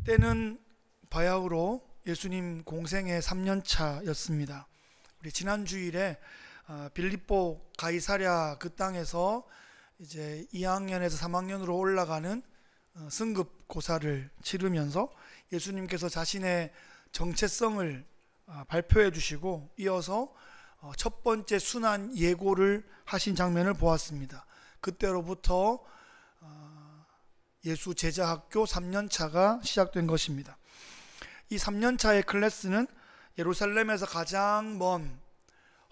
때는 바야흐로 예수님 공생의 3년차였습니다. 우리 지난 주일에 빌립보 가이사랴 그 땅에서 이제 2학년에서 3학년으로 올라가는 승급 고사를 치르면서 예수님께서 자신의 정체성을 발표해 주시고 이어서 첫 번째 순환 예고를 하신 장면을 보았습니다. 그때로부터 예수 제자학교 3년차가 시작된 것입니다. 이 3년차의 클래스는 예루살렘에서 가장 먼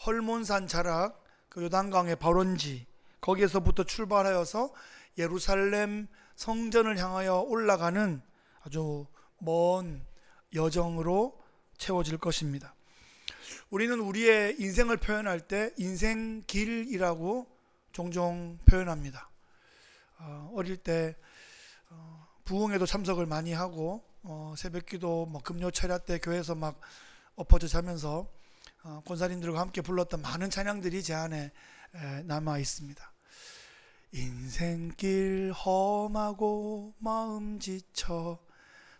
헐몬산 자락, 그 요단강의 발원지, 거기에서부터 출발하여서 예루살렘 성전을 향하여 올라가는 아주 먼 여정으로 채워질 것입니다. 우리는 우리의 인생을 표현할 때 인생길이라고 종종 표현합니다. 어릴 때 부흥회도 참석을 많이 하고 새벽기도 금요 철야 때 교회에서 막 엎어져 자면서 권사님들과 함께 불렀던 많은 찬양들이 제 안에 남아 있습니다. 인생길 험하고 마음 지쳐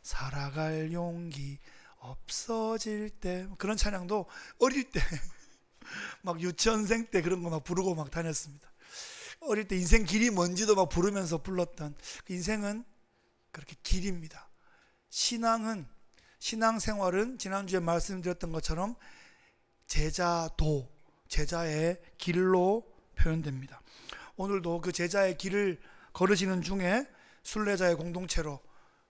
살아갈 용기 없어질 때, 그런 찬양도 어릴 때 막 유치원생 때 그런 거 막 부르고 막 다녔습니다. 어릴 때 인생 길이 뭔지도 막 부르면서 불렀던, 인생은 그렇게 길입니다. 신앙생활은 지난주에 말씀드렸던 것처럼 제자의 길로 표현됩니다. 오늘도 그 제자의 길을 걸으시는 중에 순례자의 공동체로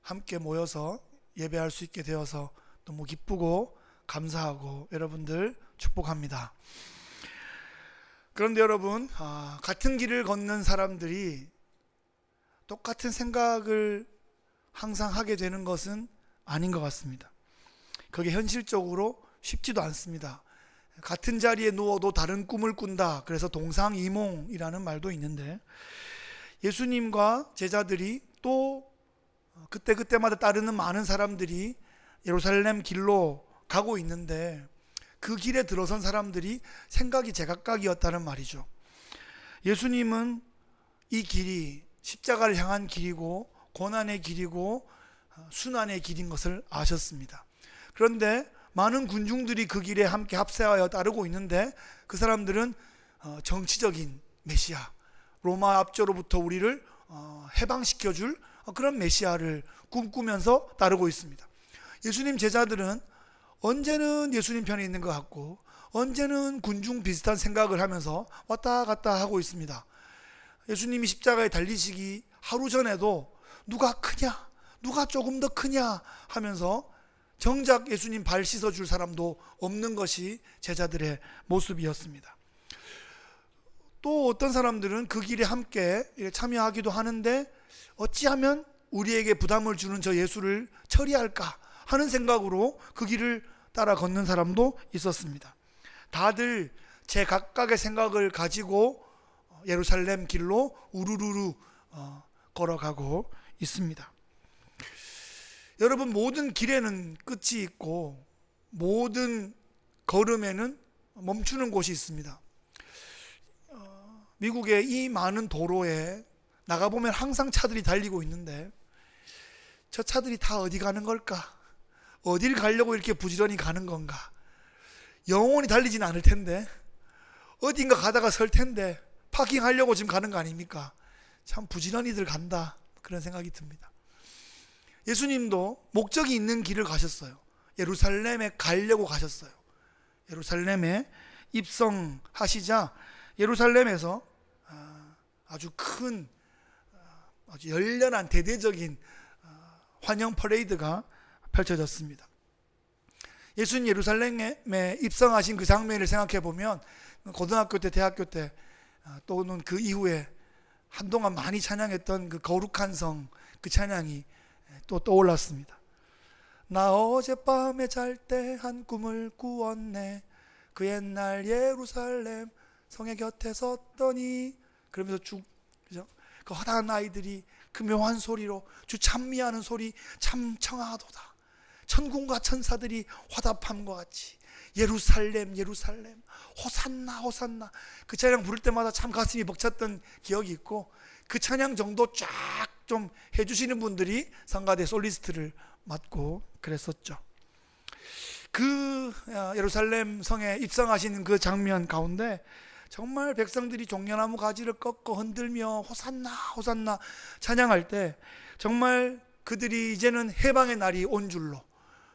함께 모여서 예배할 수 있게 되어서 너무 기쁘고 감사하고 여러분들 축복합니다. 그런데 여러분, 같은 길을 걷는 사람들이 똑같은 생각을 항상 하게 되는 것은 아닌 것 같습니다. 그게 현실적으로 쉽지도 않습니다. 같은 자리에 누워도 다른 꿈을 꾼다. 그래서 동상이몽이라는 말도 있는데, 예수님과 제자들이 또 그때마다 따르는 많은 사람들이 예루살렘 길로 가고 있는데, 그 길에 들어선 사람들이 생각이 제각각이었다는 말이죠. 예수님은 이 길이 십자가를 향한 길이고 고난의 길이고 순환의 길인 것을 아셨습니다. 그런데 많은 군중들이 그 길에 함께 합세하여 따르고 있는데, 그 사람들은 정치적인 메시아, 로마 압제로부터 우리를 해방시켜줄 그런 메시아를 꿈꾸면서 따르고 있습니다. 예수님 제자들은 언제는 예수님 편에 있는 것 같고 언제는 군중 비슷한 생각을 하면서 왔다 갔다 하고 있습니다. 예수님이 십자가에 달리시기 하루 전에도 누가 크냐, 누가 조금 더 크냐 하면서 정작 예수님 발 씻어줄 사람도 없는 것이 제자들의 모습이었습니다. 또 어떤 사람들은 그 길에 함께 참여하기도 하는데, 어찌하면 우리에게 부담을 주는 저 예수를 처리할까 하는 생각으로 그 길을 따라 걷는 사람도 있었습니다. 다들 제각각의 생각을 가지고 예루살렘 길로 우르르르 걸어가고 있습니다. 여러분, 모든 길에는 끝이 있고 모든 걸음에는 멈추는 곳이 있습니다. 미국의 이 많은 도로에 나가보면 항상 차들이 달리고 있는데, 저 차들이 다 어디 가는 걸까? 어딜 가려고 이렇게 부지런히 가는 건가? 영원히 달리지는 않을 텐데 어딘가 가다가 설 텐데 파킹하려고 지금 가는 거 아닙니까? 참 부지런히들 간다, 그런 생각이 듭니다. 예수님도 목적이 있는 길을 가셨어요. 예루살렘에 가려고 가셨어요. 예루살렘에 입성하시자 예루살렘에서 아주 큰, 아주 열렬한 대대적인 환영 퍼레이드가 펼쳐졌습니다. 예수님 예루살렘에 입성하신 그 장면을 생각해 보면 고등학교 때, 대학교 때 또는 그 이후에 한동안 많이 찬양했던 그 거룩한 성, 그 찬양이 또 떠올랐습니다. 나 어젯밤에 잘 때 한 꿈을 꾸었네. 그 옛날 예루살렘 성의 곁에 섰더니, 그러면서 그죠? 그 허다한 아이들이 그 묘한 소리로 주 찬미하는 소리 참 청하도다. 천군과 천사들이 화답함과 같이 예루살렘 예루살렘 호산나 호산나, 그 찬양 부를 때마다 참 가슴이 벅찼던 기억이 있고, 그 찬양 정도 쫙 좀 해주시는 분들이 성가대 솔리스트를 맡고 그랬었죠. 그 예루살렘 성에 입성하시는 그 장면 가운데 정말 백성들이 종려나무 가지를 꺾어 흔들며 호산나 호산나 찬양할 때 정말 그들이 이제는 해방의 날이 온 줄로,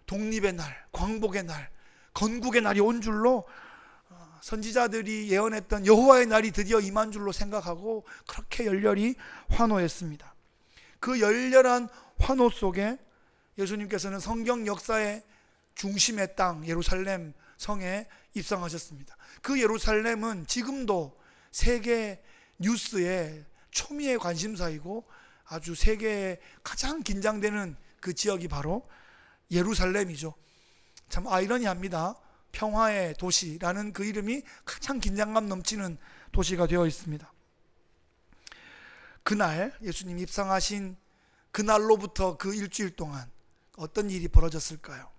독립의 날, 광복의 날, 건국의 날이 온 줄로, 선지자들이 예언했던 여호와의 날이 드디어 임한 줄로 생각하고 그렇게 열렬히 환호했습니다. 그 열렬한 환호 속에 예수님께서는 성경 역사의 중심의 땅 예루살렘 성에 입성하셨습니다. 그 예루살렘은 지금도 세계 뉴스의 초미의 관심사이고 아주 세계에 가장 긴장되는 그 지역이 바로 예루살렘이죠. 참 아이러니합니다. 평화의 도시라는 그 이름이 가장 긴장감 넘치는 도시가 되어 있습니다. 그날 예수님 입성하신 그날로부터 그 일주일 동안 어떤 일이 벌어졌을까요?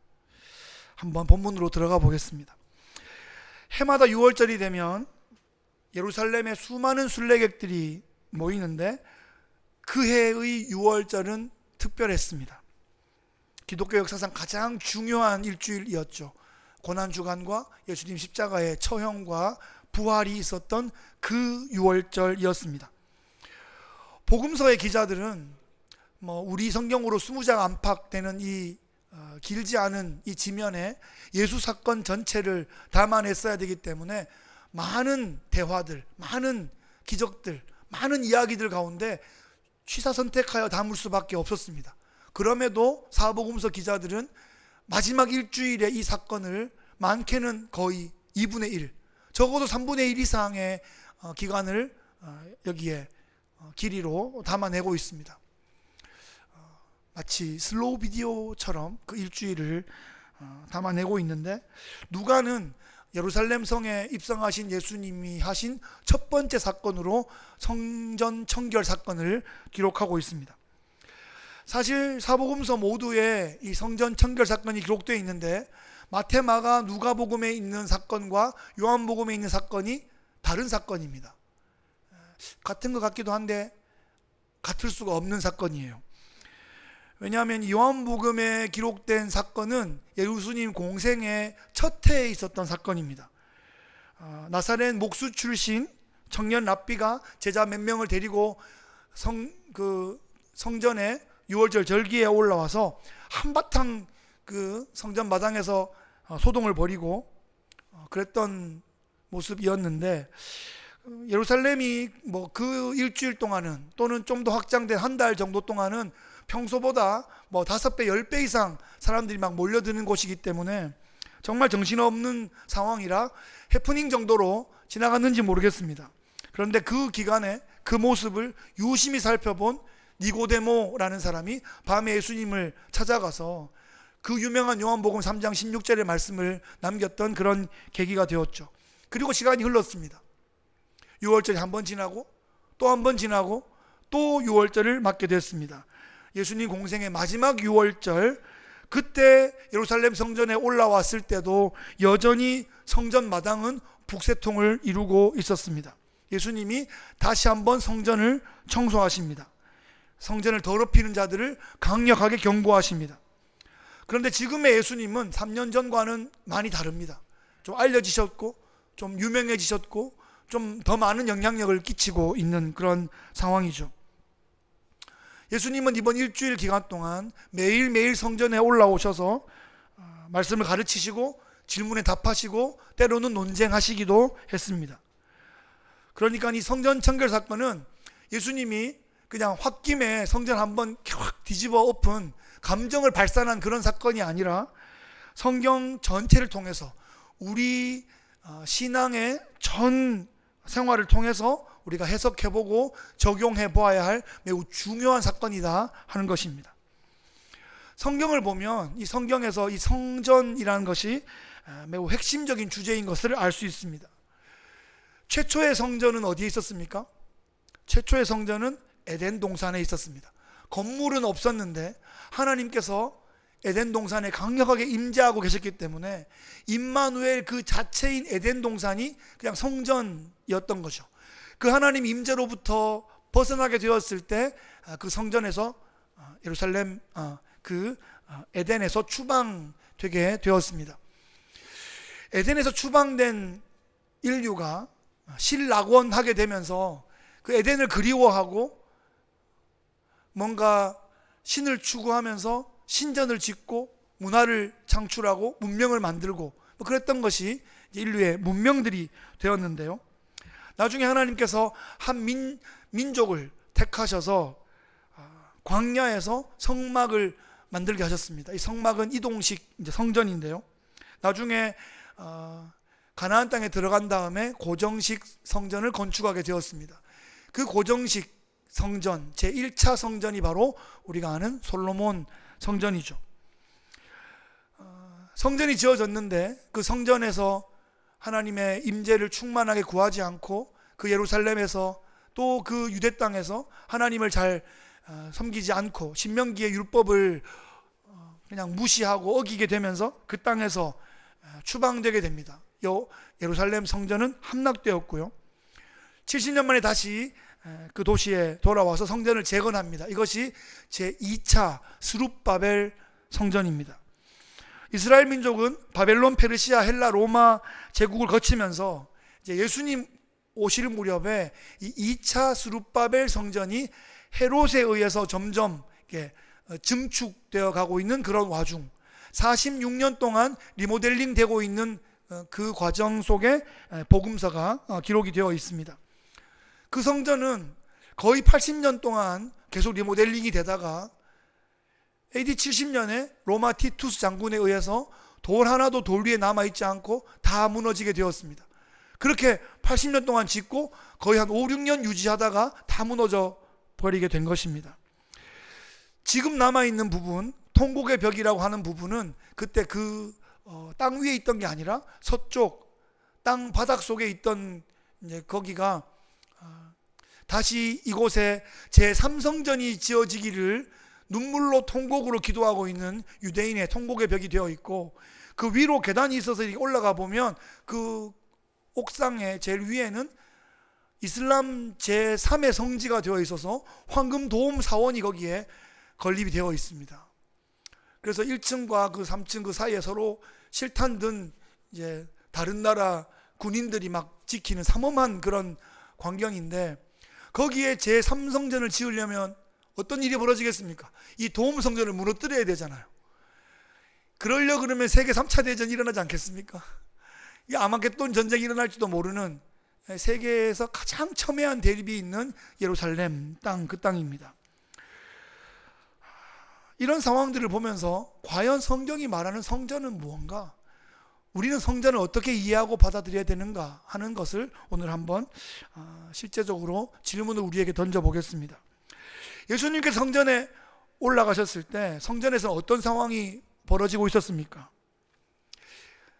한번 본문으로 들어가 보겠습니다. 해마다 6월절이 되면 예루살렘에 수많은 순례객들이 모이는데 그 해의 6월절은 특별했습니다. 기독교 역사상 가장 중요한 일주일이었죠. 고난주간과 예수님 십자가의 처형과 부활이 있었던 그 6월절이었습니다. 복음서의 기자들은 우리 성경으로 20장 안팎되는 이 길지 않은 이 지면에 예수 사건 전체를 담아냈어야 되기 때문에 많은 대화들, 많은 기적들, 많은 이야기들 가운데 취사선택하여 담을 수밖에 없었습니다. 그럼에도 사복음서 기자들은 마지막 일주일에 이 사건을 많게는 거의 2분의 1, 적어도 3분의 1 이상의 기간을 여기에 길이로 담아내고 있습니다. 마치 슬로우 비디오처럼 그 일주일을 담아내고 있는데, 누가는 예루살렘 성에 입성하신 예수님이 하신 첫 번째 사건으로 성전 청결 사건을 기록하고 있습니다. 사실 사복음서 모두에 이 성전 청결 사건이 기록되어 있는데 마태, 마가, 누가복음에 있는 사건과 요한복음에 있는 사건이 다른 사건입니다. 같은 것 같기도 한데 같을 수가 없는 사건이에요. 왜냐하면 요한복음에 기록된 사건은 예수님 공생의 첫 해에 있었던 사건입니다. 나사렛 목수 출신 청년 랍비가 제자 몇 명을 데리고 성전에 6월절 절기에 올라와서 한바탕 그 성전 마당에서 소동을 벌이고 그랬던 모습이었는데, 예루살렘이 그 일주일 동안은 또는 좀 더 확장된 한 달 정도 동안은 평소보다 5배, 10배 이상 사람들이 막 몰려드는 곳이기 때문에 정말 정신없는 상황이라 해프닝 정도로 지나갔는지 모르겠습니다. 그런데 그 기간에 그 모습을 유심히 살펴본 니고데모라는 사람이 밤에 예수님을 찾아가서 그 유명한 요한복음 3장 16절의 말씀을 남겼던 그런 계기가 되었죠. 그리고 시간이 흘렀습니다. 6월절이 한 번 지나고 또 한 번 지나고 또 6월절을 맞게 됐습니다. 예수님 공생의 마지막 6월절, 그때 예루살렘 성전에 올라왔을 때도 여전히 성전 마당은 북새통을 이루고 있었습니다. 예수님이 다시 한번 성전을 청소하십니다. 성전을 더럽히는 자들을 강력하게 경고하십니다. 그런데 지금의 예수님은 3년 전과는 많이 다릅니다. 좀 알려지셨고 좀 유명해지셨고 좀 더 많은 영향력을 끼치고 있는 그런 상황이죠. 예수님은 이번 일주일 기간 동안 매일매일 성전에 올라오셔서 말씀을 가르치시고 질문에 답하시고 때로는 논쟁하시기도 했습니다. 그러니까 이 성전 청결 사건은 예수님이 그냥 홧김에 성전 한번 확 뒤집어 엎은 감정을 발산한 그런 사건이 아니라 성경 전체를 통해서 우리 신앙의 전 생활을 통해서 우리가 해석해보고 적용해보아야 할 매우 중요한 사건이다 하는 것입니다. 성경을 보면 이 성경에서 이 성전이라는 것이 매우 핵심적인 주제인 것을 알 수 있습니다. 최초의 성전은 어디에 있었습니까? 최초의 성전은 에덴 동산에 있었습니다. 건물은 없었는데 하나님께서 에덴 동산에 강력하게 임재하고 계셨기 때문에 임마누엘 그 자체인 에덴 동산이 그냥 성전이었던 거죠. 그 하나님 임재로부터 벗어나게 되었을 때 그 성전에서 예루살렘 에덴에서 추방되게 되었습니다. 에덴에서 추방된 인류가 실낙원하게 되면서 그 에덴을 그리워하고 뭔가 신을 추구하면서 신전을 짓고 문화를 창출하고 문명을 만들고 그랬던 것이 인류의 문명들이 되었는데요. 나중에 하나님께서 한 민족을 택하셔서 광야에서 성막을 만들게 하셨습니다. 이 성막은 이동식 성전인데요. 나중에 가나안 땅에 들어간 다음에 고정식 성전을 건축하게 되었습니다. 그 고정식 성전, 제1차 성전이 바로 우리가 아는 솔로몬 성전이죠. 성전이 지어졌는데 그 성전에서 하나님의 임재를 충만하게 구하지 않고 그 예루살렘에서 또 그 유대 땅에서 하나님을 잘 섬기지 않고 신명기의 율법을 그냥 무시하고 어기게 되면서 그 땅에서 추방되게 됩니다. 예루살렘 성전은 함락되었고요. 70년 만에 다시 그 도시에 돌아와서 성전을 재건합니다. 이것이 제2차 스룹바벨 성전입니다. 이스라엘 민족은 바벨론, 페르시아, 헬라, 로마 제국을 거치면서 이제 예수님 오실 무렵에 이 2차 스룹바벨 성전이 헤롯에 의해서 점점 증축되어 가고 있는 그런 와중 46년 동안 리모델링 되고 있는 그 과정 속에 복음서가 기록이 되어 있습니다. 그 성전은 거의 80년 동안 계속 리모델링이 되다가 AD 70년에 로마 티투스 장군에 의해서 돌 하나도 돌 위에 남아있지 않고 다 무너지게 되었습니다. 그렇게 80년 동안 짓고 거의 한 5, 6년 유지하다가 다 무너져 버리게 된 것입니다. 지금 남아있는 부분, 통곡의 벽이라고 하는 부분은 그때 그 땅 위에 있던 게 아니라 서쪽 땅 바닥 속에 있던 이제 거기가 다시 이곳에 제3성전이 지어지기를 눈물로 통곡으로 기도하고 있는 유대인의 통곡의 벽이 되어 있고, 그 위로 계단이 있어서 올라가 보면 그 옥상의 제일 위에는 이슬람 제3의 성지가 되어 있어서 황금 도움 사원이 거기에 건립이 되어 있습니다. 그래서 1층과 그 3층 그 사이에 서로 실탄 든 이제 다른 나라 군인들이 막 지키는 삼엄한 그런 광경인데, 거기에 제3성전을 지으려면 어떤 일이 벌어지겠습니까? 이 도움 성전을 무너뜨려야 되잖아요. 그러려 그러면 세계 3차 대전이 일어나지 않겠습니까? 이 아마겟돈 전쟁이 일어날지도 모르는 세계에서 가장 첨예한 대립이 있는 예루살렘 땅, 그 땅입니다. 이런 상황들을 보면서 과연 성경이 말하는 성전은 무언가? 우리는 성전을 어떻게 이해하고 받아들여야 되는가 하는 것을 오늘 한번 실제적으로 질문을 우리에게 던져보겠습니다. 예수님께서 성전에 올라가셨을 때 성전에서 어떤 상황이 벌어지고 있었습니까?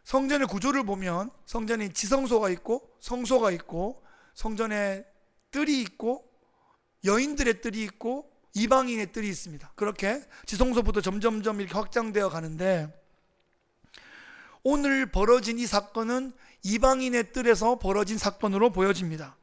성전의 구조를 보면 성전에 지성소가 있고 성소가 있고 성전에 뜰이 있고 여인들의 뜰이 있고 이방인의 뜰이 있습니다. 그렇게 지성소부터 점점점 이렇게 확장되어 가는데, 오늘 벌어진 이 사건은 이방인의 뜰에서 벌어진 사건으로 보여집니다.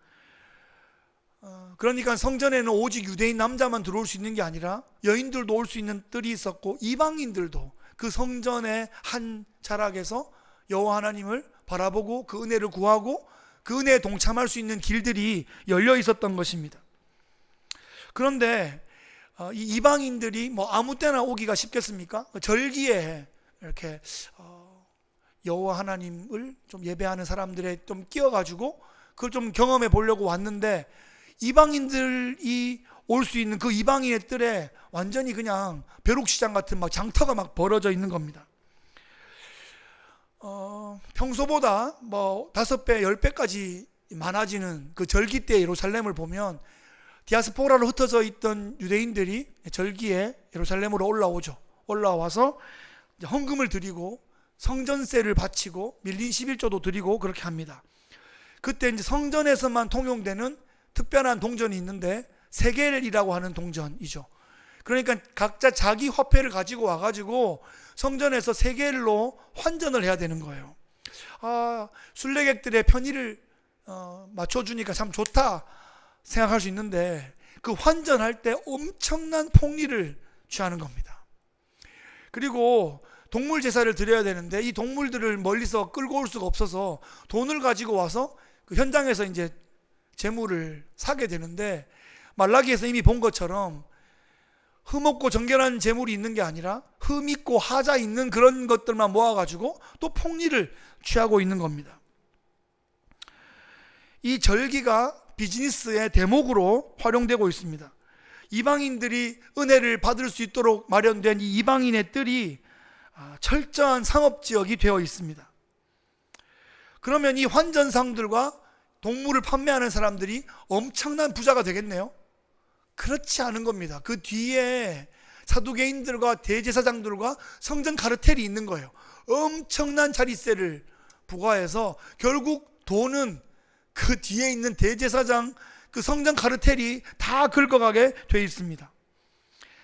그러니까 성전에는 오직 유대인 남자만 들어올 수 있는 게 아니라 여인들도 올 수 있는 뜰이 있었고, 이방인들도 그 성전의 한 자락에서 여호와 하나님을 바라보고 그 은혜를 구하고 그 은혜에 동참할 수 있는 길들이 열려 있었던 것입니다. 그런데 이 이방인들이 뭐 아무 때나 오기가 쉽겠습니까? 절기에 이렇게 여호와 하나님을 좀 예배하는 사람들에 좀 끼어가지고 그걸 좀 경험해 보려고 왔는데, 이방인들이 올 수 있는 그 이방인의 뜰에 완전히 그냥 벼룩시장 같은 막 장터가 막 벌어져 있는 겁니다. 평소보다 뭐 5배, 10배까지 많아지는 그 절기 때 예루살렘을 보면 디아스포라로 흩어져 있던 유대인들이 절기에 예루살렘으로 올라오죠. 올라와서 헌금을 드리고 성전세를 바치고 밀린 11조도 드리고 그렇게 합니다. 그때 이제 성전에서만 통용되는 특별한 동전이 있는데 세겔이라고 하는 동전이죠. 그러니까 각자 자기 화폐를 가지고 와가지고 성전에서 세겔로 환전을 해야 되는 거예요. 순례객들의 편의를 맞춰주니까 참 좋다 생각할 수 있는데, 그 환전할 때 엄청난 폭리를 취하는 겁니다. 그리고 동물 제사를 드려야 되는데 이 동물들을 멀리서 끌고 올 수가 없어서 돈을 가지고 와서 그 현장에서 이제 제물을 사게 되는데, 말라기에서 이미 본 것처럼 흠없고 정결한 제물이 있는 게 아니라 흠 있고 하자 있는 그런 것들만 모아가지고 또 폭리를 취하고 있는 겁니다. 이 절기가 비즈니스의 대목으로 활용되고 있습니다. 이방인들이 은혜를 받을 수 있도록 마련된 이 이방인의 뜰이 철저한 상업지역이 되어 있습니다. 그러면 이 환전상들과 동물을 판매하는 사람들이 엄청난 부자가 되겠네요? 그렇지 않은 겁니다. 그 뒤에 사두개인들과 대제사장들과 성전 카르텔이 있는 거예요. 엄청난 자릿세를 부과해서 결국 돈은 그 뒤에 있는 대제사장, 그 성전 카르텔이 다 긁어가게 되어 있습니다.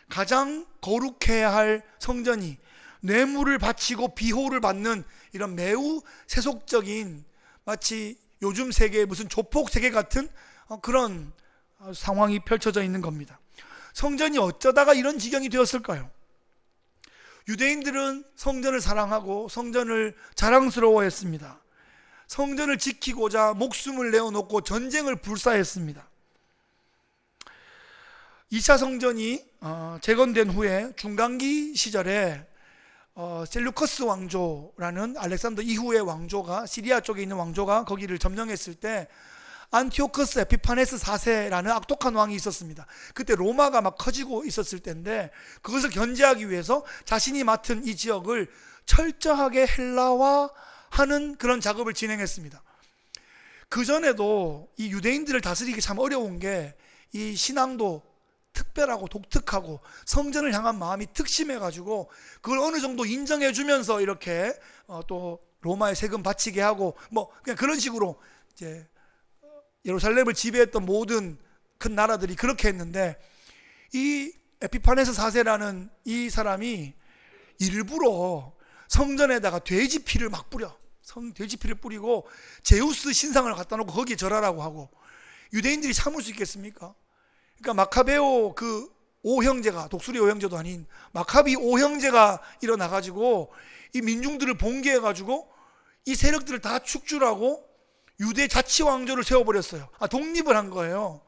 가장 거룩해야 할 성전이 뇌물을 바치고 비호를 받는 이런 매우 세속적인, 마치 요즘 세계의 무슨 조폭 세계 같은 그런 상황이 펼쳐져 있는 겁니다. 성전이 어쩌다가 이런 지경이 되었을까요? 유대인들은 성전을 사랑하고 성전을 자랑스러워했습니다. 성전을 지키고자 목숨을 내어놓고 전쟁을 불사했습니다. 2차 성전이 재건된 후에 중간기 시절에 셀루커스 왕조라는 알렉산더 이후의 왕조가, 시리아 쪽에 있는 왕조가 거기를 점령했을 때 안티오커스 에피파네스 4세라는 악독한 왕이 있었습니다. 그때 로마가 막 커지고 있었을 때인데, 그것을 견제하기 위해서 자신이 맡은 이 지역을 철저하게 헬라화하는 그런 작업을 진행했습니다. 그전에도 이 유대인들을 다스리기 참 어려운 게, 이 신앙도 특별하고 독특하고 성전을 향한 마음이 특심해가지고 그걸 어느 정도 인정해주면서 이렇게 또 로마에 세금 바치게 하고 뭐 그냥 그런 식으로 이제 예루살렘을 지배했던 모든 큰 나라들이 그렇게 했는데, 이 에피파네스 4세라는 이 사람이 일부러 성전에다가 돼지 피를 막 뿌려, 돼지 피를 뿌리고 제우스 신상을 갖다 놓고 거기에 절하라고 하고, 유대인들이 참을 수 있겠습니까? 그러니까 마카베오 그 5형제가, 독수리 5형제도 아닌 마카비 5형제가 일어나가지고 이 민중들을 봉기해가지고 이 세력들을 다 축출하고 유대 자치왕조를 세워버렸어요. 독립을 한 거예요.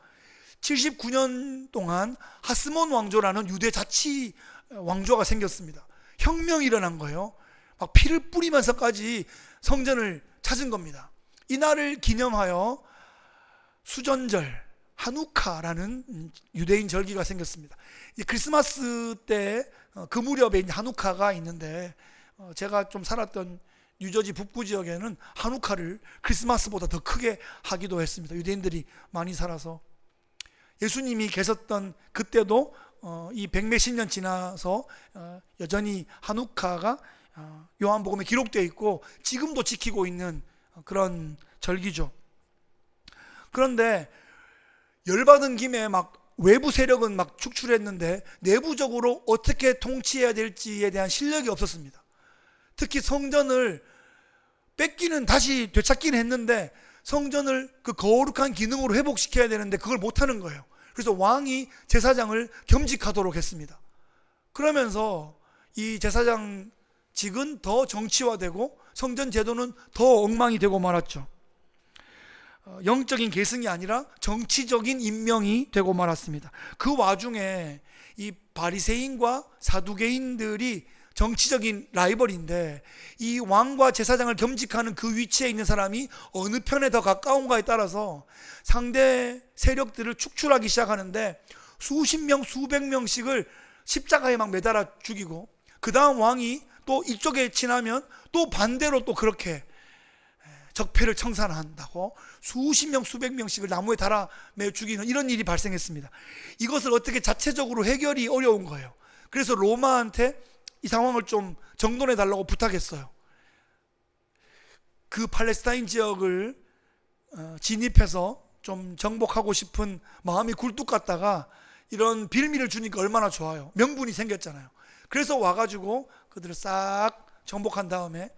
79년 동안 하스몬 왕조라는 유대 자치 왕조가 생겼습니다. 혁명이 일어난 거예요. 막 피를 뿌리면서까지 성전을 찾은 겁니다. 이날을 기념하여 수전절, 하누카라는 유대인 절기가 생겼습니다. 크리스마스 때 그 무렵에 하누카가 있는데, 제가 좀 살았던 뉴저지 북부 지역에는 하누카를 크리스마스보다 더 크게 하기도 했습니다. 유대인들이 많이 살아서. 예수님이 계셨던 그때도 이 백몇십 년 지나서 여전히 하누카가 요한복음에 기록되어 있고 지금도 지키고 있는 그런 절기죠. 그런데 열받은 김에 막 외부 세력은 막 축출했는데 내부적으로 어떻게 통치해야 될지에 대한 실력이 없었습니다. 특히 성전을 뺏기는, 다시 되찾기는 했는데 성전을 그 거룩한 기능으로 회복시켜야 되는데 그걸 못하는 거예요. 그래서 왕이 제사장을 겸직하도록 했습니다. 그러면서 이 제사장직은 더 정치화되고 성전 제도는 더 엉망이 되고 말았죠. 영적인 계승이 아니라 정치적인 임명이 되고 말았습니다. 그 와중에 이 바리새인과 사두개인들이 정치적인 라이벌인데, 이 왕과 제사장을 겸직하는 그 위치에 있는 사람이 어느 편에 더 가까운가에 따라서 상대 세력들을 축출하기 시작하는데, 수십 명 수백 명씩을 십자가에 막 매달아 죽이고, 그 다음 왕이 또 이쪽에 지나면 또 반대로 또 그렇게 적폐를 청산한다고 수십 명 수백 명씩을 나무에 달아 매 죽이는 이런 일이 발생했습니다. 이것을 어떻게 자체적으로 해결이 어려운 거예요. 그래서 로마한테 이 상황을 좀 정돈해 달라고 부탁했어요. 그 팔레스타인 지역을 진입해서 좀 정복하고 싶은 마음이 굴뚝 같다가 이런 빌미를 주니까 얼마나 좋아요. 명분이 생겼잖아요. 그래서 와가지고 그들을 싹 정복한 다음에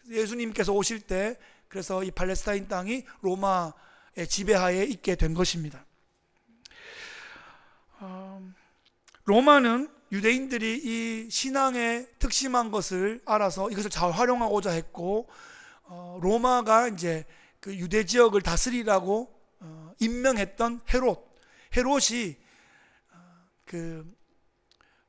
예수님께서 오실 때, 그래서 이 팔레스타인 땅이 로마의 지배하에 있게 된 것입니다. 로마는 유대인들이 이 신앙에 특심한 것을 알아서 이것을 잘 활용하고자 했고, 로마가 이제 그 유대 지역을 다스리라고 임명했던 헤롯이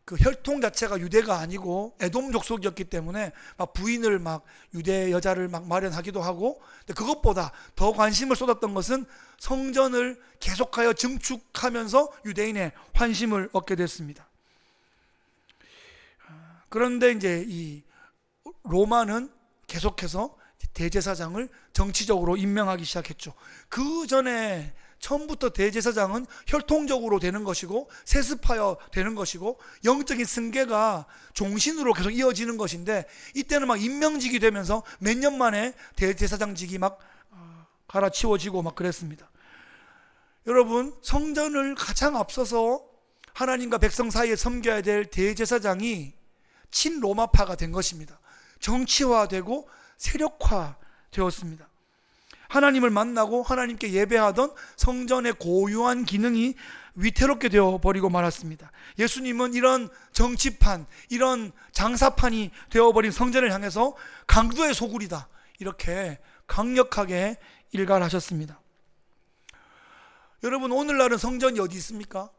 그 혈통 자체가 유대가 아니고 에돔 족속이었기 때문에 막 부인을 막 유대 여자를 막 마련하기도 하고, 근데 그것보다 더 관심을 쏟았던 것은 성전을 계속하여 증축하면서 유대인의 환심을 얻게 됐습니다. 그런데 이제 이 로마는 계속해서 대제사장을 정치적으로 임명하기 시작했죠. 그 전에 처음부터 대제사장은 혈통적으로 되는 것이고 세습하여 되는 것이고 영적인 승계가 종신으로 계속 이어지는 것인데, 이때는 막 임명직이 되면서 몇 년 만에 대제사장직이 막 갈아치워지고 막 그랬습니다. 여러분, 성전을 가장 앞서서 하나님과 백성 사이에 섬겨야 될 대제사장이 친로마파가 된 것입니다. 정치화되고 세력화되었습니다. 하나님을 만나고 하나님께 예배하던 성전의 고유한 기능이 위태롭게 되어버리고 말았습니다. 예수님은 이런 정치판, 이런 장사판이 되어버린 성전을 향해서 강도의 소굴이다, 이렇게 강력하게 일갈하셨습니다. 여러분, 오늘날은 성전이 어디 있습니까?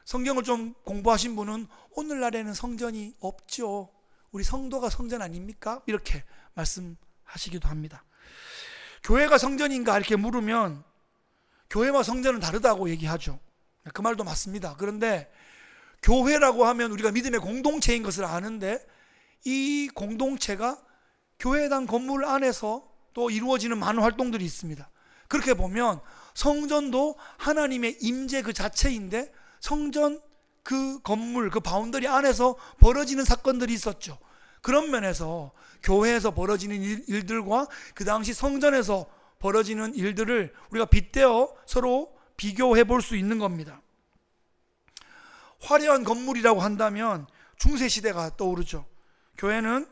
성경을 좀 공부하신 분은 오늘날에는 성전이 없죠, 우리 성도가 성전 아닙니까? 이렇게 말씀하시기도 합니다. 교회가 성전인가 이렇게 물으면 교회와 성전은 다르다고 얘기하죠. 그 말도 맞습니다. 그런데 교회라고 하면 우리가 믿음의 공동체인 것을 아는데, 이 공동체가 교회당 건물 안에서 또 이루어지는 많은 활동들이 있습니다. 그렇게 보면 성전도 하나님의 임재 그 자체인데, 성전 그 건물, 그 바운더리 안에서 벌어지는 사건들이 있었죠. 그런 면에서 교회에서 벌어지는 일들과 그 당시 성전에서 벌어지는 일들을 우리가 빗대어 서로 비교해 볼 수 있는 겁니다. 화려한 건물이라고 한다면 중세시대가 떠오르죠. 교회는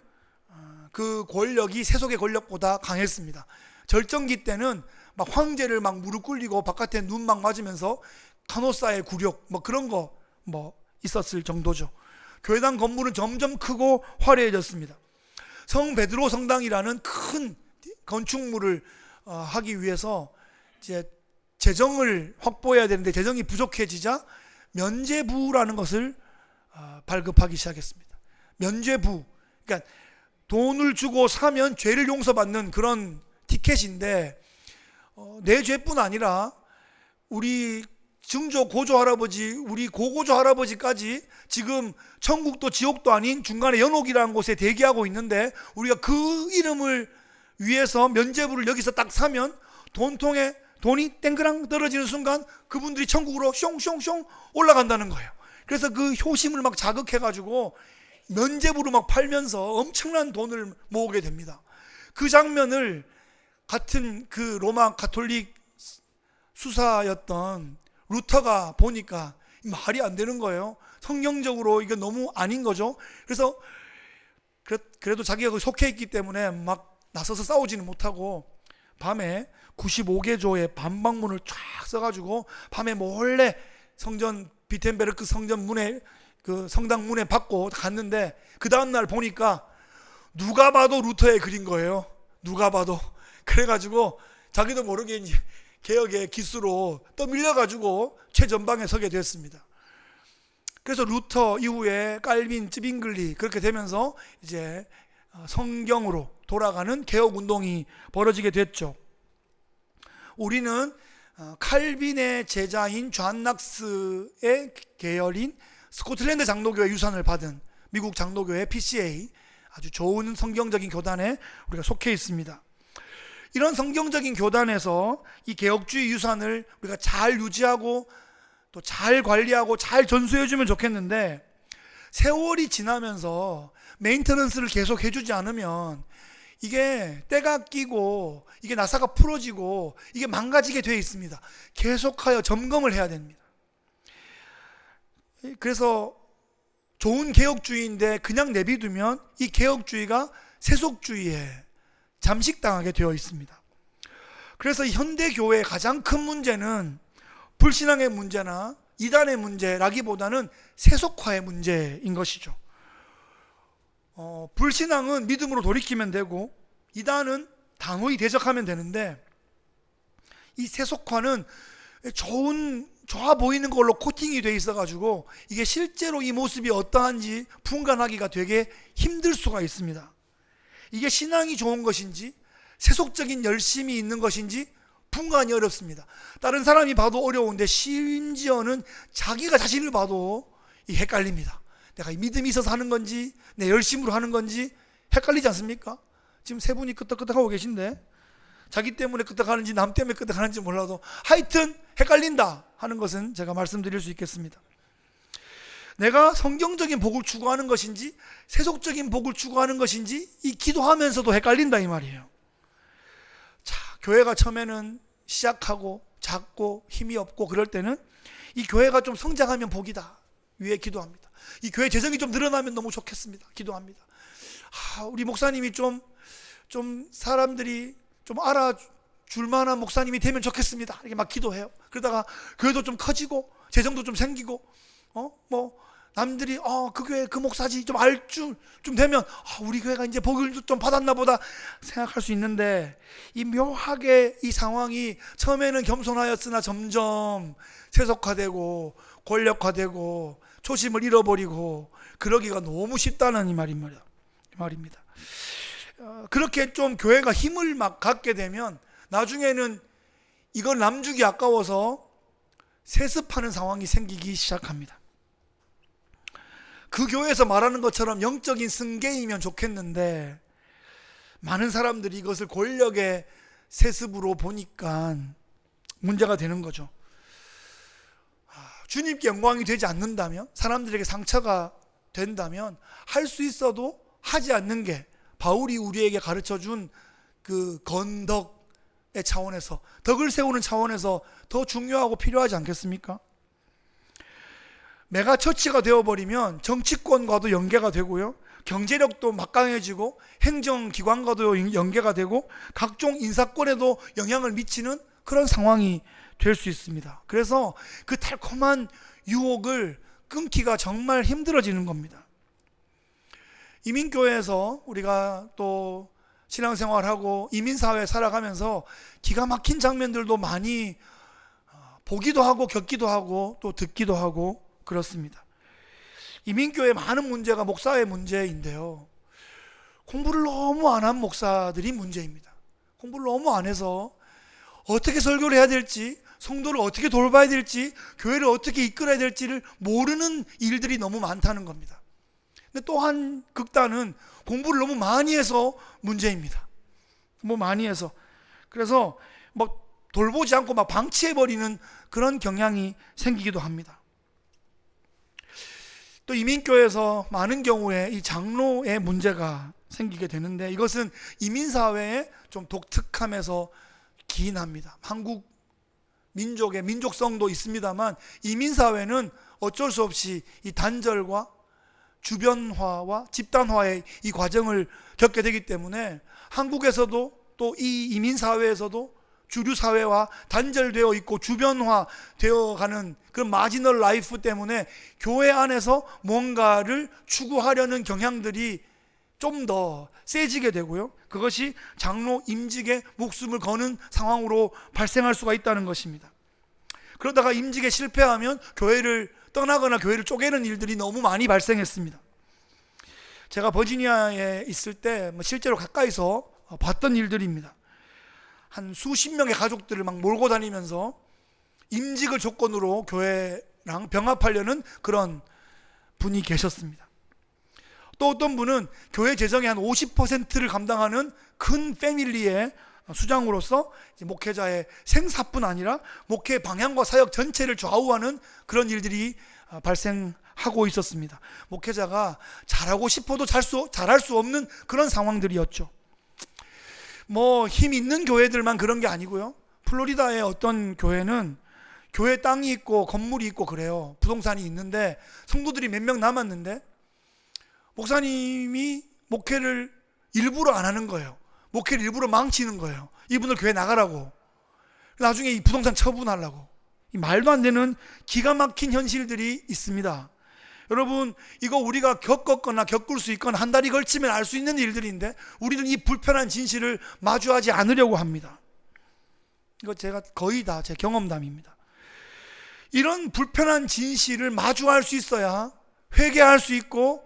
그 권력이 세속의 권력보다 강했습니다. 절정기 때는 막 황제를 막 무릎 꿇리고 바깥에 눈 막 맞으면서 카노사의 굴욕 뭐 그런 거 뭐 있었을 정도죠. 교회당 건물은 점점 크고 화려해졌습니다. 성 베드로 성당이라는 큰 건축물을 하기 위해서 이제 재정을 확보해야 되는데 재정이 부족해지자 면죄부라는 것을 발급하기 시작했습니다. 면죄부, 그러니까 돈을 주고 사면 죄를 용서받는 그런 티켓인데, 내 죄뿐 아니라 우리 증조 고조 할아버지, 우리 고고조 할아버지까지 지금 천국도 지옥도 아닌 중간에 연옥이라는 곳에 대기하고 있는데, 우리가 그 이름을 위해서 면죄부를 여기서 딱 사면 돈통에 돈이 땡그랑 떨어지는 순간 그분들이 천국으로 숑숑숑 올라간다는 거예요. 그래서 그 효심을 막 자극해가지고 면죄부로 막 팔면서 엄청난 돈을 모으게 됩니다. 그 장면을 같은 그 로마 가톨릭 수사였던 루터가 보니까 말이 안 되는 거예요. 성경적으로 이게 너무 아닌 거죠. 그래서 그래도 자기가 속해 있기 때문에 막 나서서 싸우지는 못하고 밤에 95개조의 반박문을 쫙 써가지고 밤에 몰래 성전 비텐베르크 성전 문에 그 성당 문에 받고 갔는데, 그 다음날 보니까 누가 봐도 루터의 글인 거예요. 누가 봐도. 그래가지고 자기도 모르게 이제 개혁의 기수로 떠밀려가지고 최전방에 서게 됐습니다. 그래서 루터 이후에 깔빈, 쯔빙글리 그렇게 되면서 이제 성경으로 돌아가는 개혁운동이 벌어지게 됐죠. 우리는 칼빈의 제자인 존 낙스의 계열인 스코틀랜드 장로교회 유산을 받은 미국 장로교회 PCA, 아주 좋은 성경적인 교단에 우리가 속해 있습니다. 이런 성경적인 교단에서 이 개혁주의 유산을 우리가 잘 유지하고 또 잘 관리하고 잘 전수해 주면 좋겠는데, 세월이 지나면서 메인터넌스를 계속 해주지 않으면 이게 때가 끼고 이게 나사가 풀어지고 이게 망가지게 되어 있습니다. 계속하여 점검을 해야 됩니다. 그래서 좋은 개혁주의인데 그냥 내비두면 이 개혁주의가 세속주의에 잠식당하게 되어 있습니다. 그래서 현대 교회의 가장 큰 문제는 불신앙의 문제나 이단의 문제라기보다는 세속화의 문제인 것이죠. 불신앙은 믿음으로 돌이키면 되고 이단은 단호히 대적하면 되는데, 이 세속화는 좋아 보이는 걸로 코팅이 돼 있어가지고 이게 실제로 이 모습이 어떠한지 분간하기가 되게 힘들 수가 있습니다. 이게 신앙이 좋은 것인지 세속적인 열심이 있는 것인지 분간이 어렵습니다. 다른 사람이 봐도 어려운데 심지어는 자기가 자신을 봐도 헷갈립니다. 내가 믿음이 있어서 하는 건지 내 열심으로 하는 건지 헷갈리지 않습니까? 지금 세 분이 끄떡끄떡하고 계신데 자기 때문에 끄떡하는지 남 때문에 끄떡하는지 몰라도 하여튼 헷갈린다 하는 것은 제가 말씀드릴 수 있겠습니다. 내가 성경적인 복을 추구하는 것인지 세속적인 복을 추구하는 것인지 이 기도하면서도 헷갈린다 이 말이에요. 자, 교회가 처음에는 시작하고 작고 힘이 없고 그럴 때는 이 교회가 좀 성장하면 복이다 위에 기도합니다. 이 교회 재정이 좀 늘어나면 너무 좋겠습니다. 기도합니다. 우리 목사님이 좀 사람들이 좀 알아줄 만한 목사님이 되면 좋겠습니다. 이렇게 막 기도해요. 그러다가 교회도 좀 커지고 재정도 좀 생기고 남들이 그 교회 그 목사지 좀 알 줄 좀 되면 우리 교회가 이제 복을 좀 받았나 보다 생각할 수 있는데, 이 묘하게 이 상황이 처음에는 겸손하였으나 점점 세속화되고 권력화되고 초심을 잃어버리고 그러기가 너무 쉽다는 이 말입니다. 그렇게 좀 교회가 힘을 막 갖게 되면 나중에는 이걸 남주기 아까워서 세습하는 상황이 생기기 시작합니다. 그 교회에서 말하는 것처럼 영적인 승계이면 좋겠는데 많은 사람들이 이것을 권력의 세습으로 보니까 문제가 되는 거죠. 주님께 영광이 되지 않는다면, 사람들에게 상처가 된다면 할 수 있어도 하지 않는 게 바울이 우리에게 가르쳐준 그 건덕의 차원에서, 덕을 세우는 차원에서 더 중요하고 필요하지 않겠습니까? 메가처치가 되어버리면 정치권과도 연계가 되고요, 경제력도 막강해지고 행정기관과도 연계가 되고 각종 인사권에도 영향을 미치는 그런 상황이 될 수 있습니다. 그래서 그 달콤한 유혹을 끊기가 정말 힘들어지는 겁니다. 이민교회에서 우리가 또 신앙생활하고 이민사회에 살아가면서 기가 막힌 장면들도 많이 보기도 하고 겪기도 하고 또 듣기도 하고 그렇습니다. 이민교회의 많은 문제가 목사의 문제인데요, 공부를 너무 안 한 목사들이 문제입니다. 공부를 너무 안 해서 어떻게 설교를 해야 될지, 성도를 어떻게 돌봐야 될지, 교회를 어떻게 이끌어야 될지를 모르는 일들이 너무 많다는 겁니다. 근데 또 한 극단은 공부를 너무 많이 해서 문제입니다. 많이 해서. 그래서 막 돌보지 않고 막 방치해버리는 그런 경향이 생기기도 합니다. 또 이민교회에서 많은 경우에 이 장로의 문제가 생기게 되는데, 이것은 이민사회의 좀 독특함에서 기인합니다. 한국 민족의 민족성도 있습니다만 이민사회는 어쩔 수 없이 이 단절과 주변화와 집단화의 이 과정을 겪게 되기 때문에 한국에서도 또 이 이민사회에서도 주류사회와 단절되어 있고 주변화되어 가는 그런 마지널 라이프 때문에 교회 안에서 뭔가를 추구하려는 경향들이 좀 더 세지게 되고요, 그것이 장로 임직에 목숨을 거는 상황으로 발생할 수가 있다는 것입니다. 그러다가 임직에 실패하면 교회를 떠나거나 교회를 쪼개는 일들이 너무 많이 발생했습니다. 제가 버지니아에 있을 때 실제로 가까이서 봤던 일들입니다. 한 수십 명의 가족들을 막 몰고 다니면서 임직을 조건으로 교회랑 병합하려는 그런 분이 계셨습니다. 또 어떤 분은 교회 재정의 한 50%를 감당하는 큰 패밀리의 수장으로서 목회자의 생사뿐 아니라 목회 방향과 사역 전체를 좌우하는 그런 일들이 발생하고 있었습니다. 목회자가 잘하고 싶어도 잘할 수 없는 그런 상황들이었죠. 힘 있는 교회들만 그런 게 아니고요, 플로리다의 어떤 교회는 교회 땅이 있고 건물이 있고 그래요. 부동산이 있는데 성도들이 몇 명 남았는데 목사님이 목회를 일부러 안 하는 거예요. 목회를 일부러 망치는 거예요. 이분을 교회 나가라고. 나중에 이 부동산 처분하려고. 말도 안 되는 기가 막힌 현실들이 있습니다. 여러분, 이거 우리가 겪었거나 겪을 수 있거나 한 달이 걸치면 알 수 있는 일들인데 우리는 이 불편한 진실을 마주하지 않으려고 합니다. 이거 제가 거의 다 제 경험담입니다. 이런 불편한 진실을 마주할 수 있어야 회개할 수 있고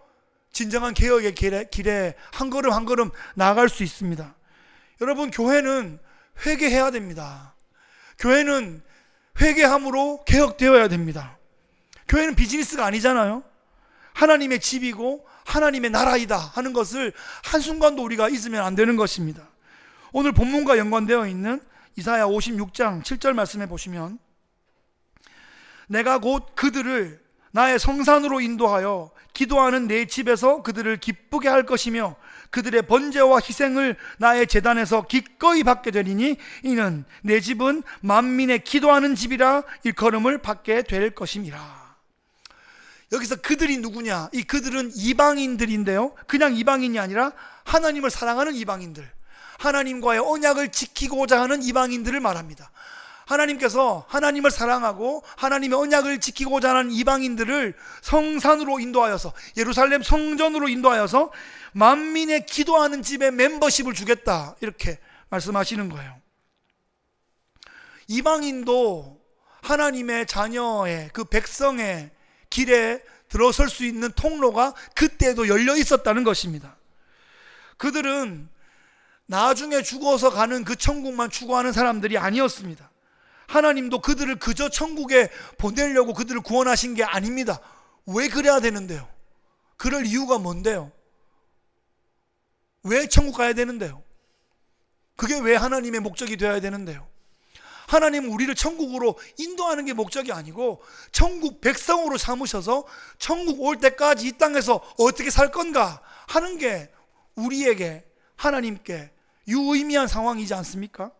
진정한 개혁의 길에 한 걸음 한 걸음 나아갈 수 있습니다. 여러분, 교회는 회개해야 됩니다. 교회는 회개함으로 개혁되어야 됩니다. 교회는 비즈니스가 아니잖아요. 하나님의 집이고 하나님의 나라이다 하는 것을 한순간도 우리가 잊으면 안 되는 것입니다. 오늘 본문과 연관되어 있는 이사야 56장 7절 말씀해 보시면, 내가 곧 그들을 나의 성산으로 인도하여 기도하는 내 집에서 그들을 기쁘게 할 것이며 그들의 번제와 희생을 나의 제단에서 기꺼이 받게 되리니 이는 내 집은 만민의 기도하는 집이라 일컬음을 받게 될 것임이라. 여기서 그들이 누구냐? 이 그들은 이방인들인데요, 그냥 이방인이 아니라 하나님을 사랑하는 이방인들, 하나님과의 언약을 지키고자 하는 이방인들을 말합니다. 하나님께서 하나님을 사랑하고 하나님의 언약을 지키고자 하는 이방인들을 성산으로 인도하여서, 예루살렘 성전으로 인도하여서 만민의 기도하는 집에 멤버십을 주겠다, 이렇게 말씀하시는 거예요. 이방인도 하나님의 자녀의 그 백성의 길에 들어설 수 있는 통로가 그때도 열려 있었다는 것입니다. 그들은 나중에 죽어서 가는 그 천국만 추구하는 사람들이 아니었습니다. 하나님도 그들을 그저 천국에 보내려고 그들을 구원하신 게 아닙니다. 왜 그래야 되는데요? 그럴 이유가 뭔데요? 왜 천국 가야 되는데요? 그게 왜 하나님의 목적이 되어야 되는데요? 하나님은 우리를 천국으로 인도하는 게 목적이 아니고 천국 백성으로 삼으셔서 천국 올 때까지 이 땅에서 어떻게 살 건가 하는 게 우리에게, 하나님께 유의미한 상황이지 않습니까?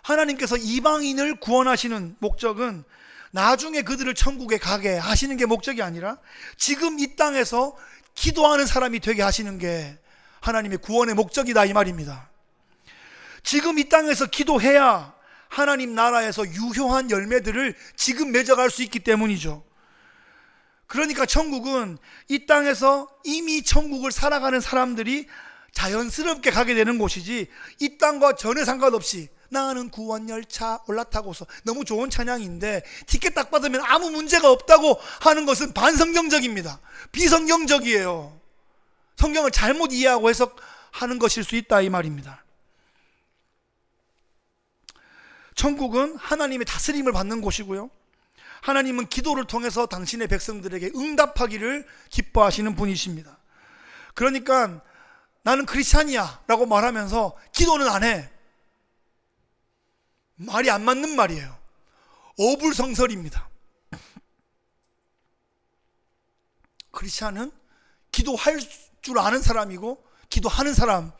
하나님께서 이방인을 구원하시는 목적은 나중에 그들을 천국에 가게 하시는 게 목적이 아니라 지금 이 땅에서 기도하는 사람이 되게 하시는 게 하나님의 구원의 목적이다, 이 말입니다. 지금 이 땅에서 기도해야 하나님 나라에서 유효한 열매들을 지금 맺어갈 수 있기 때문이죠. 그러니까 천국은 이 땅에서 이미 천국을 살아가는 사람들이 자연스럽게 가게 되는 곳이지, 이 땅과 전혀 상관없이 나는 구원열차 올라타고서 너무 좋은 찬양인데 티켓 딱 받으면 아무 문제가 없다고 하는 것은 반성경적입니다. 비성경적이에요. 성경을 잘못 이해하고 해석하는 것일 수 있다, 이 말입니다. 천국은 하나님의 다스림을 받는 곳이고요, 하나님은 기도를 통해서 당신의 백성들에게 응답하기를 기뻐하시는 분이십니다. 그러니까 나는 크리스찬이야 라고 말하면서 기도는 안 해, 말이 안 맞는 말이에요. 어불성설입니다. 크리스찬은 기도할 줄 아는 사람이고 기도하는 사람을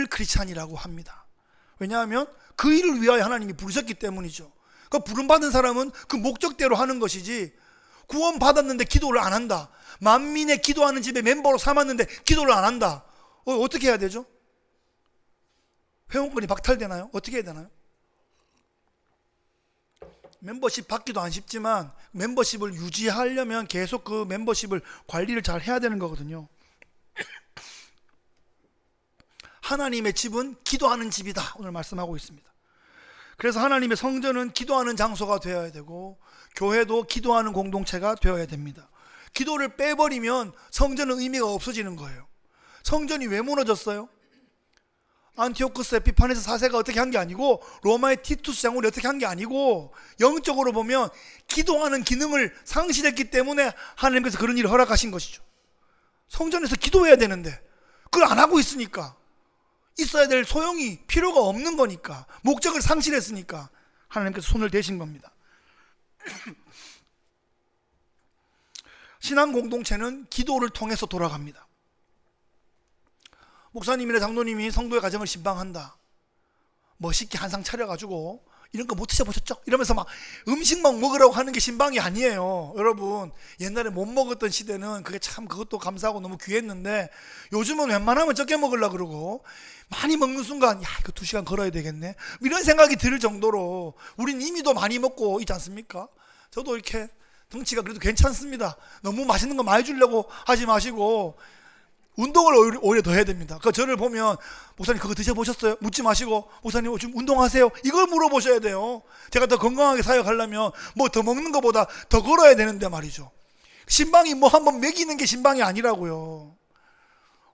크리스찬이라고 합니다. 왜냐하면 그 일을 위하여 하나님이 부르셨기 때문이죠. 그 부름받은 사람은 그 목적대로 하는 것이지, 구원받았는데 기도를 안 한다, 만민의 기도하는 집에 멤버로 삼았는데 기도를 안 한다, 어떻게 해야 되죠? 회원권이 박탈되나요? 어떻게 해야 되나요? 멤버십 받기도 안 쉽지만 멤버십을 유지하려면 계속 그 멤버십을 관리를 잘 해야 되는 거거든요. 하나님의 집은 기도하는 집이다, 오늘 말씀하고 있습니다. 그래서 하나님의 성전은 기도하는 장소가 되어야 되고 교회도 기도하는 공동체가 되어야 됩니다. 기도를 빼버리면 성전은 의미가 없어지는 거예요. 성전이 왜 무너졌어요? 안티오쿠스 에피파네스 4세가 어떻게 한 게 아니고 로마의 티투스 장군이 어떻게 한 게 아니고, 영적으로 보면 기도하는 기능을 상실했기 때문에 하나님께서 그런 일을 허락하신 것이죠. 성전에서 기도해야 되는데 그걸 안 하고 있으니까, 있어야 될 소용이 필요가 없는 거니까, 목적을 상실했으니까 하나님께서 손을 대신 겁니다. 신앙 공동체는 기도를 통해서 돌아갑니다. 목사님이나 장로님이 성도의 가정을 신방한다, 멋있게 한상 차려가지고 이런 거 못 드셔보셨죠? 이러면서 막 음식만 먹으라고 하는 게 신방이 아니에요. 여러분, 옛날에 못 먹었던 시대는 그게 참 그것도 감사하고 너무 귀했는데, 요즘은 웬만하면 적게 먹으려고 그러고 많이 먹는 순간 야, 이거 2시간 걸어야 되겠네, 이런 생각이 들 정도로 우린 이미 도 많이 먹고 있지 않습니까? 저도 이렇게 덩치가 그래도 괜찮습니다. 너무 맛있는 거 많이 주려고 하지 마시고 운동을 오히려 더 해야 됩니다. 그 저를 보면 목사님 그거 드셔보셨어요? 묻지 마시고 목사님 좀 운동하세요? 이걸 물어보셔야 돼요. 제가 더 건강하게 사역하려면 뭐 더 먹는 것보다 더 걸어야 되는데 말이죠. 신방이 뭐 한번 먹이는 게 신방이 아니라고요.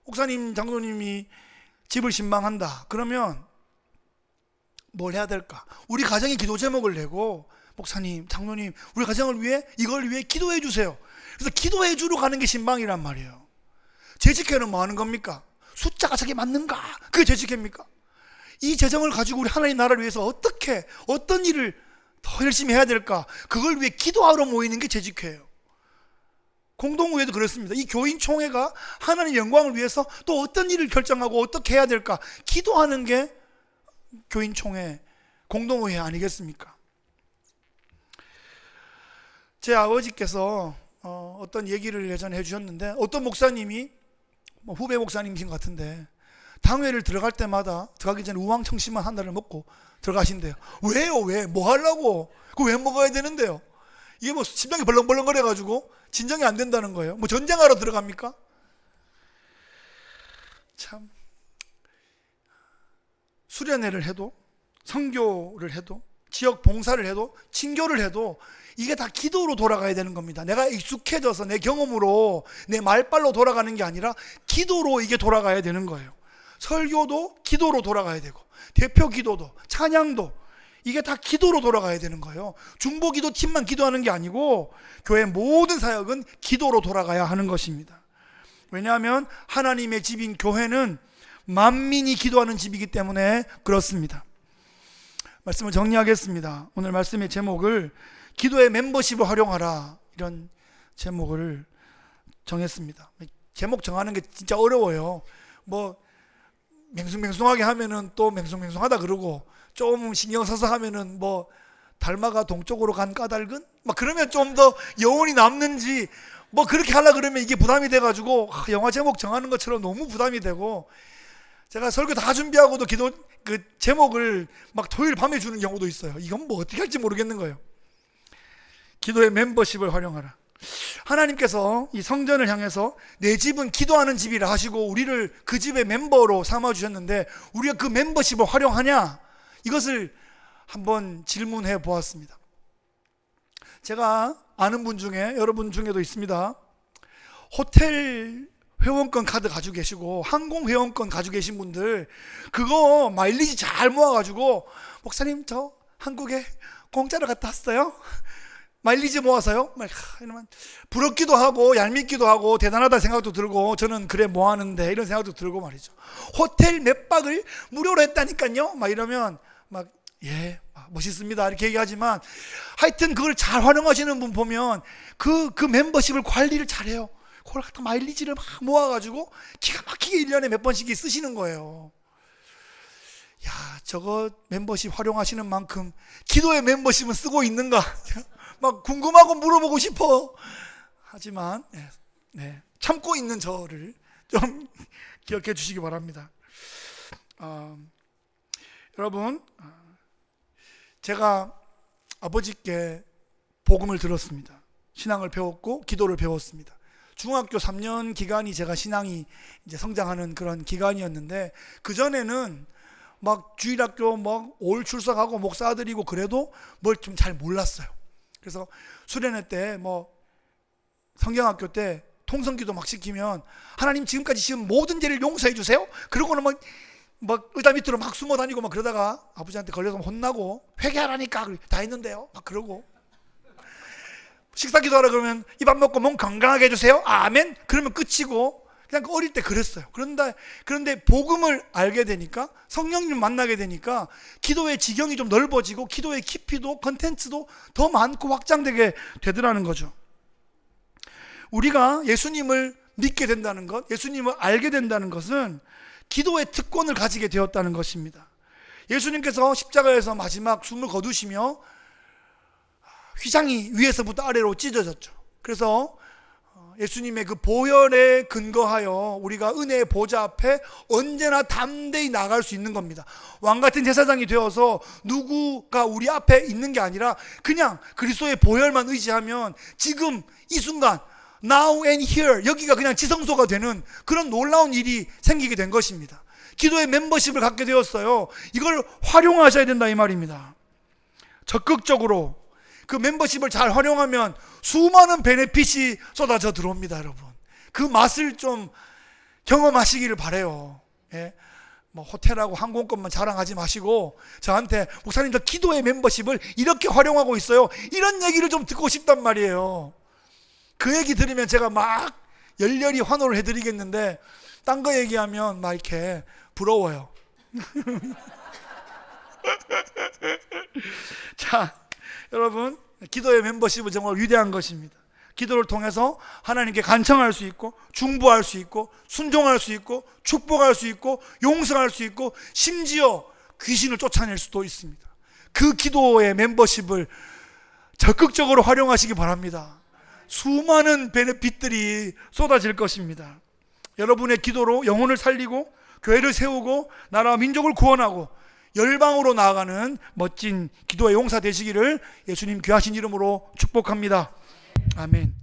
목사님, 장로님이 집을 신방한다 그러면 뭘 해야 될까? 우리 가정의 기도 제목을 내고 목사님, 장로님, 우리 가정을 위해 이걸 위해 기도해 주세요. 그래서 기도해 주러 가는 게 신방이란 말이에요. 재직회는 뭐 하는 겁니까? 숫자가 저게 맞는가? 그게 재직회입니까? 이 재정을 가지고 우리 하나님 나라를 위해서 어떻게 어떤 일을 더 열심히 해야 될까? 그걸 위해 기도하러 모이는 게 재직회예요. 공동회도 그렇습니다. 이 교인총회가 하나님 영광을 위해서 또 어떤 일을 결정하고 어떻게 해야 될까? 기도하는 게 교인총회, 공동회 아니겠습니까? 제 아버지께서 어떤 얘기를 예전에 해주셨는데, 어떤 목사님이 후배 목사님이신 것 같은데 당회를 들어갈 때마다 들어가기 전에 우황청심환 한 달을 먹고 들어가신대요. 왜요? 왜? 뭐 하려고? 그거 왜 먹어야 되는데요? 이게 뭐 심장이 벌렁벌렁 거려가지고 진정이 안 된다는 거예요. 뭐 전쟁하러 들어갑니까? 참, 수련회를 해도 선교를 해도 지역 봉사를 해도 친교를 해도 이게 다 기도로 돌아가야 되는 겁니다. 내가 익숙해져서 내 경험으로 내 말빨로 돌아가는 게 아니라 기도로 이게 돌아가야 되는 거예요. 설교도 기도로 돌아가야 되고 대표 기도도 찬양도 이게 다 기도로 돌아가야 되는 거예요. 중보기도 팀만 기도하는 게 아니고 교회 모든 사역은 기도로 돌아가야 하는 것입니다. 왜냐하면 하나님의 집인 교회는 만민이 기도하는 집이기 때문에 그렇습니다. 말씀을 정리하겠습니다. 오늘 말씀의 제목을 기도의 멤버십을 활용하라, 이런 제목을 정했습니다. 제목 정하는 게 진짜 어려워요. 뭐 맹숭맹숭하게 하면은 또 맹숭맹숭하다 그러고, 좀 신경 써서 하면은 뭐 달마가 동쪽으로 간 까닭은 막 그러면 좀 더 여운이 남는지, 뭐 그렇게 하려 그러면 이게 부담이 돼가지고 영화 제목 정하는 것처럼 너무 부담이 되고, 제가 설교 다 준비하고도 기도 그 제목을 막 토요일 밤에 주는 경우도 있어요. 이건 뭐 어떻게 할지 모르겠는 거예요. 기도의 멤버십을 활용하라. 하나님께서 이 성전을 향해서 내 집은 기도하는 집이라 하시고 우리를 그 집의 멤버로 삼아 주셨는데, 우리가 그 멤버십을 활용하냐, 이것을 한번 질문해 보았습니다. 제가 아는 분 중에, 여러분 중에도 있습니다. 호텔 회원권 카드 가지고 계시고 항공 회원권 가지고 계신 분들, 그거 마일리지 잘 모아가지고 목사님 저 한국에 공짜로 갔다 왔어요, 마일리지 모아서요, 이러면 부럽기도 하고 얄밉기도 하고 대단하다 생각도 들고, 저는 그래 뭐하는데 이런 생각도 들고 말이죠. 호텔 몇 박을 무료로 했다니까요, 막 이러면 막 예, 멋있습니다 이렇게 얘기하지만, 하여튼 그걸 잘 활용하시는 분 보면 그 멤버십을 관리를 잘해요. 그걸 갖다 마일리지를 막 모아가지고 기가 막히게 1년에 몇 번씩 쓰시는 거예요. 야, 저거 멤버십 활용하시는 만큼 기도의 멤버십은 쓰고 있는가 막 궁금하고 물어보고 싶어. 하지만 참고 있는 저를 좀 기억해 주시기 바랍니다. 여러분, 제가 아버지께 복음을 들었습니다. 신앙을 배웠고 기도를 배웠습니다. 중학교 3년 기간이 제가 신앙이 이제 성장하는 그런 기간이었는데, 그전에는 막 주일학교 막 올 출석하고 목사 드리고 그래도 뭘 좀 잘 몰랐어요. 그래서 수련회 때 뭐 성경학교 때 통성기도 막 시키면 하나님 지금까지 지은 모든 죄를 용서해 주세요. 그러고는 막 의자 밑으로 막 숨어 다니고 막 그러다가 아버지한테 걸려서 혼나고 회개하라니까 다 했는데요 막 그러고, 식사 기도하라 그러면 이 밥 먹고 몸 건강하게 해주세요, 아멘, 그러면 끝이고, 그냥 어릴 때 그랬어요. 그런데 복음을 알게 되니까, 성령님 만나게 되니까 기도의 지경이 좀 넓어지고 기도의 깊이도 컨텐츠도 더 많고 확장되게 되더라는 거죠. 우리가 예수님을 믿게 된다는 것, 예수님을 알게 된다는 것은 기도의 특권을 가지게 되었다는 것입니다. 예수님께서 십자가에서 마지막 숨을 거두시며 휘장이 위에서부터 아래로 찢어졌죠. 그래서 예수님의 그 보혈에 근거하여 우리가 은혜의 보좌 앞에 언제나 담대히 나갈 수 있는 겁니다. 왕같은 제사장이 되어서 누구가 우리 앞에 있는 게 아니라 그냥 그리스도의 보혈만 의지하면 지금 이 순간 Now and here, 여기가 그냥 지성소가 되는 그런 놀라운 일이 생기게 된 것입니다. 기도의 멤버십을 갖게 되었어요. 이걸 활용하셔야 된다 이 말입니다. 적극적으로 그 멤버십을 잘 활용하면 수많은 베네핏이 쏟아져 들어옵니다. 여러분, 그 맛을 좀 경험하시기를 바라요. 예? 뭐 호텔하고 항공권만 자랑하지 마시고 저한테 목사님 저 기도의 멤버십을 이렇게 활용하고 있어요, 이런 얘기를 좀 듣고 싶단 말이에요. 그 얘기 들으면 제가 막 열렬히 환호를 해드리겠는데 딴 거 얘기하면 막 이렇게 부러워요. 자, 여러분, 기도의 멤버십은 정말 위대한 것입니다. 기도를 통해서 하나님께 간청할 수 있고 중보할 수 있고 순종할 수 있고 축복할 수 있고 용서할 수 있고 심지어 귀신을 쫓아낼 수도 있습니다. 그 기도의 멤버십을 적극적으로 활용하시기 바랍니다. 수많은 베네핏들이 쏟아질 것입니다. 여러분의 기도로 영혼을 살리고 교회를 세우고 나라와 민족을 구원하고 열방으로 나아가는 멋진 기도의 용사 되시기를 예수님 귀하신 이름으로 축복합니다. 아멘.